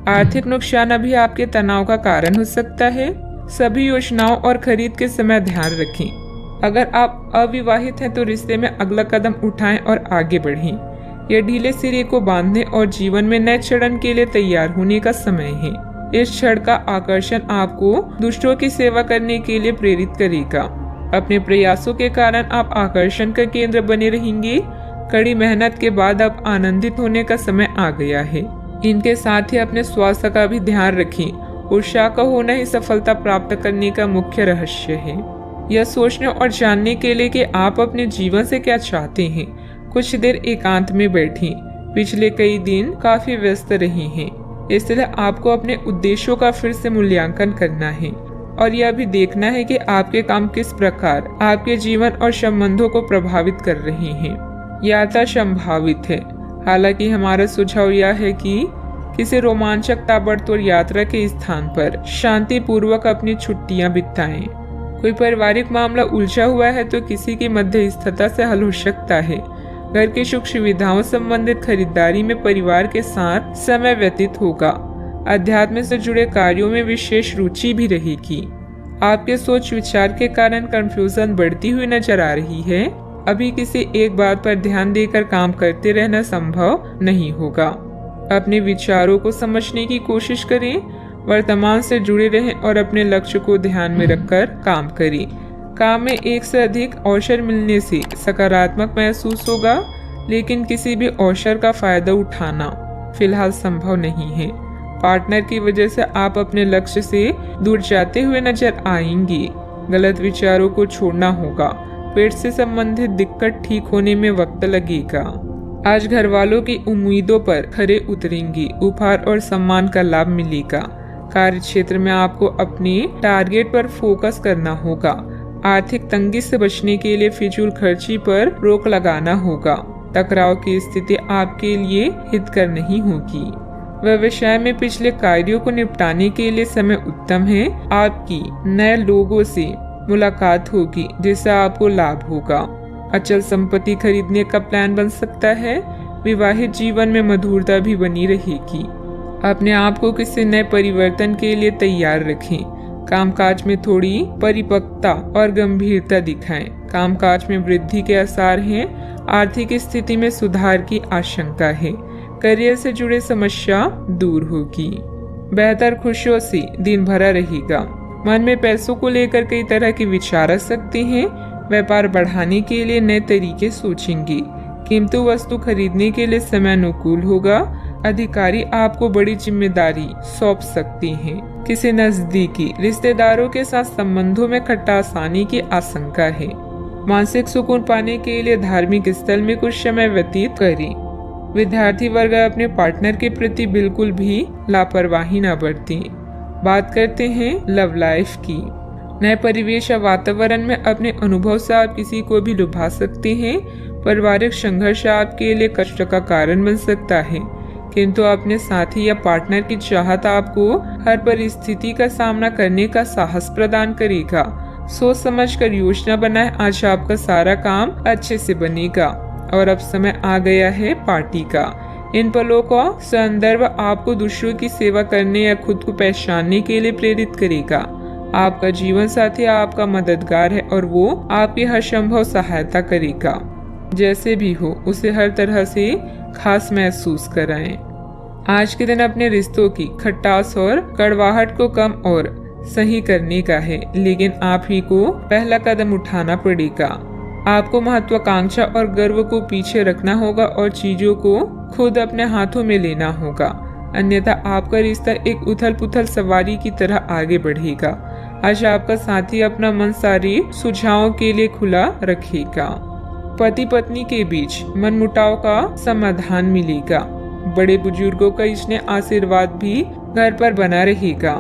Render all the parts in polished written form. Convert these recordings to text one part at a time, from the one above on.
आर्थिक नुकसान अभी आपके तनाव का कारण हो सकता है। सभी योजनाओं और खरीद के समय ध्यान रखें। अगर आप अविवाहित हैं तो रिश्ते में अगला कदम उठाएं और आगे बढ़ें। यह ढीले सिरे को बांधने और जीवन में नए चरण के लिए तैयार होने का समय है। इस क्षण का आकर्षण आपको दूसरों की सेवा करने के लिए प्रेरित करेगा। अपने प्रयासों के कारण आप आकर्षण का केंद्र बने रहेंगे। कड़ी मेहनत के बाद अब आनंदित होने का समय आ गया है। इनके साथ ही अपने स्वास्थ्य का भी ध्यान रखें। उत्साह का होना ही सफलता प्राप्त करने का मुख्य रहस्य है। यह सोचने और जानने के लिए कि आप अपने जीवन से क्या चाहते हैं, कुछ देर एकांत में बैठें। पिछले कई दिन काफी व्यस्त रहे हैं, इसलिए आपको अपने उद्देश्यों का फिर से मूल्यांकन करना है और यह भी देखना है कि आपके काम किस प्रकार आपके जीवन और संबंधों को प्रभावित कर रहे हैं। यात्रा संभावित है, हालांकि हमारा सुझाव यह है कि किसी रोमांचक ताबड़तोड़ यात्रा के स्थान पर शांति पूर्वक अपनी छुट्टियां बिताएं। कोई पारिवारिक मामला उलझा हुआ है तो किसी की मध्यस्थता से हल हो सकता है। घर की सुख सुविधाओं संबंधित खरीदारी में परिवार के साथ समय व्यतीत होगा। अध्यात्म से जुड़े कार्यों में विशेष रुचि भी रहेगी। आपके सोच विचार के कारण कंफ्यूजन बढ़ती हुई नजर आ रही है। अभी किसी एक बात पर ध्यान देकर काम करते रहना संभव नहीं होगा। अपने विचारों को समझने की कोशिश करें, वर्तमान से जुड़े रहें और अपने लक्ष्य को ध्यान में रखकर काम करें। काम में एक से अधिक अवसर मिलने से सकारात्मक महसूस होगा, लेकिन किसी भी अवसर का फायदा उठाना फिलहाल संभव नहीं है। पार्टनर की वजह से आप अपने लक्ष्य से दूर जाते हुए नजर आएंगे। गलत विचारों को छोड़ना होगा। पेट से संबंधित दिक्कत ठीक होने में वक्त लगेगा। आज घर वालों की उम्मीदों पर खरे उतरेंगे। उपहार और सम्मान का लाभ मिलेगा। कार्य क्षेत्र में आपको अपने टारगेट पर फोकस करना होगा। आर्थिक तंगी से बचने के लिए फिजूल खर्ची पर रोक लगाना होगा। टकराव की स्थिति आपके लिए हितकर नहीं होगी। व्यवसाय में पिछले कार्यों को निपटाने के लिए समय उत्तम है। आपकी नए लोगों से मुलाकात होगी जिससे आपको लाभ होगा। अचल संपत्ति खरीदने का प्लान बन सकता है। विवाहित जीवन में मधुरता भी बनी रहेगी। अपने आप को किसी नए परिवर्तन के लिए तैयार रखें। कामकाज में थोड़ी परिपक्वता और गंभीरता दिखाएं। कामकाज में वृद्धि के आसार हैं। आर्थिक स्थिति में सुधार की आशंका है। करियर से जुड़े समस्या दूर होगी। बेहतर खुशियों से दिन भरा रहेगा। मन में पैसों को लेकर कई तरह के विचार आ सकते हैं। व्यापार बढ़ाने के लिए नए तरीके सोचेंगे। कीमती वस्तु खरीदने के लिए समय अनुकूल होगा। अधिकारी आपको बड़ी जिम्मेदारी सौंप सकते हैं। किसी नजदीकी रिश्तेदारों के साथ संबंधों में खटास आने की आशंका है। मानसिक सुकून पाने के लिए धार्मिक स्थल में कुछ समय व्यतीत करें। विद्यार्थी वर्ग अपने पार्टनर के प्रति बिल्कुल भी लापरवाही न बरतें। बात करते हैं लव लाइफ की। नए परिवेश या वातावरण में अपने अनुभव से आप किसी को भी लुभा सकते हैं। पारिवारिक संघर्ष आपके लिए कष्ट का कारण बन सकता है, किंतु अपने साथी या पार्टनर की चाहत आपको हर परिस्थिति का सामना करने का साहस प्रदान करेगा। सोच समझकर योजना बनाएं। आज आपका सारा काम अच्छे से बनेगा और अब समय आ गया है पार्टी का। इन पलों का संदर्भ आपको दूसरों की सेवा करने या खुद को पहचानने के लिए प्रेरित करेगा। आपका जीवन साथी आपका मददगार है और वो आपकी हर संभव सहायता करेगा। जैसे भी हो उसे हर तरह से खास महसूस कराएं। आज के दिन अपने रिश्तों की खटास और कड़वाहट को कम और सही करने का है, लेकिन आप ही को पहला कदम उठाना पड़ेगा। आपको महत्वाकांक्षा और गर्व को पीछे रखना होगा और चीजों को खुद अपने हाथों में लेना होगा, अन्यथा आपका रिश्ता एक उथल पुथल सवारी की तरह आगे बढ़ेगा। आज आपका साथी अपना मन सारे सुझावों के लिए खुला रखेगा। पति पत्नी के बीच मनमुटाव का समाधान मिलेगा। बड़े बुजुर्गों का स्नेह आशीर्वाद भी घर पर बना रहेगा।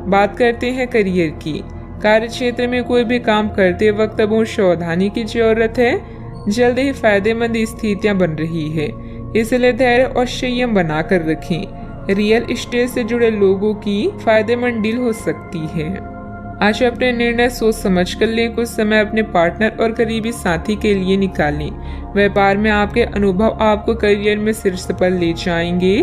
बात करते हैं करियर की। कार्य क्षेत्र में कोई भी काम करते वक्त बहुत सावधानी की जरूरत है। जल्द ही फायदेमंद स्थितियां बन रही है, इसलिए धैर्य और संयम बनाकर रखें। रियल एस्टेट से जुड़े लोगों की फायदेमंद डील हो सकती है। आज अपने निर्णय सोच समझ कर लें। कुछ समय अपने पार्टनर और करीबी साथी के लिए निकालें। व्यापार में आपके अनुभव आपको करियर में शीर्ष पर ले जाएंगे।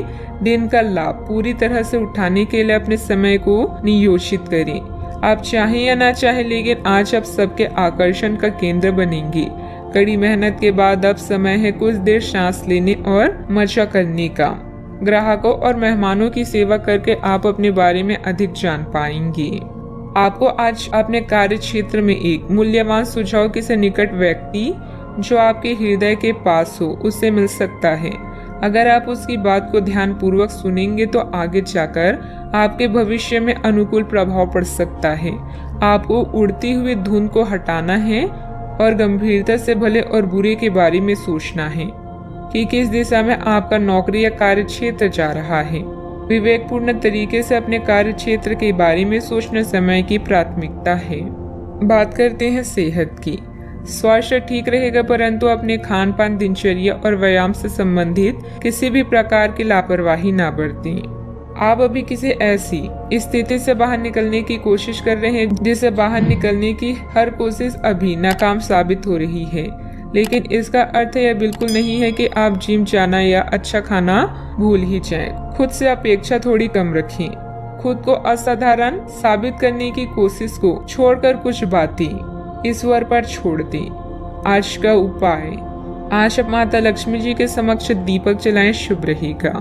दिन का लाभ पूरी तरह से उठाने के लिए अपने समय को नियोजित करें। आप चाहें या ना चाहें, लेकिन आज आप सबके आकर्षण का केंद्र बनेंगे। कड़ी मेहनत के बाद अब समय है कुछ देर सांस लेने और मजा करने का। ग्राहकों और मेहमानों की सेवा करके आप अपने बारे में अधिक जान पाएंगे। आपको आज अपने कार्य क्षेत्र में एक मूल्यवान सुझाव किसी निकट व्यक्ति जो आपके हृदय के पास हो उससे मिल सकता है। अगर आप उसकी बात को ध्यान पूर्वक सुनेंगे तो आगे जाकर आपके भविष्य में अनुकूल प्रभाव पड़ सकता है। आपको उड़ती हुई धुन को हटाना है और गंभीरता से भले और बुरे के बारे में सोचना है कि किस दिशा में आपका नौकरी या कार्य क्षेत्र जा रहा है। विवेकपूर्ण तरीके से अपने कार्य क्षेत्र के बारे में सोचना समय की प्राथमिकता है। बात करते हैं सेहत की। स्वास्थ्य ठीक रहेगा, परंतु अपने खान पान, दिनचर्या और व्यायाम से संबंधित किसी भी प्रकार की लापरवाही ना बरतें। आप अभी किसी ऐसी स्थिति से बाहर निकलने की कोशिश कर रहे हैं जिससे बाहर निकलने की हर कोशिश अभी नाकाम साबित हो रही है, लेकिन इसका अर्थ यह बिल्कुल नहीं है कि आप जिम जाना या अच्छा खाना भूल ही जाएं। खुद से अपेक्षा थोड़ी कम रखें। खुद को असाधारण साबित करने की कोशिश को छोड़कर कुछ बातें ईश्वर पर छोड़ दें। आज का उपाय, आज आप माता लक्ष्मी जी के समक्ष दीपक जलाएं, शुभ रहेगा।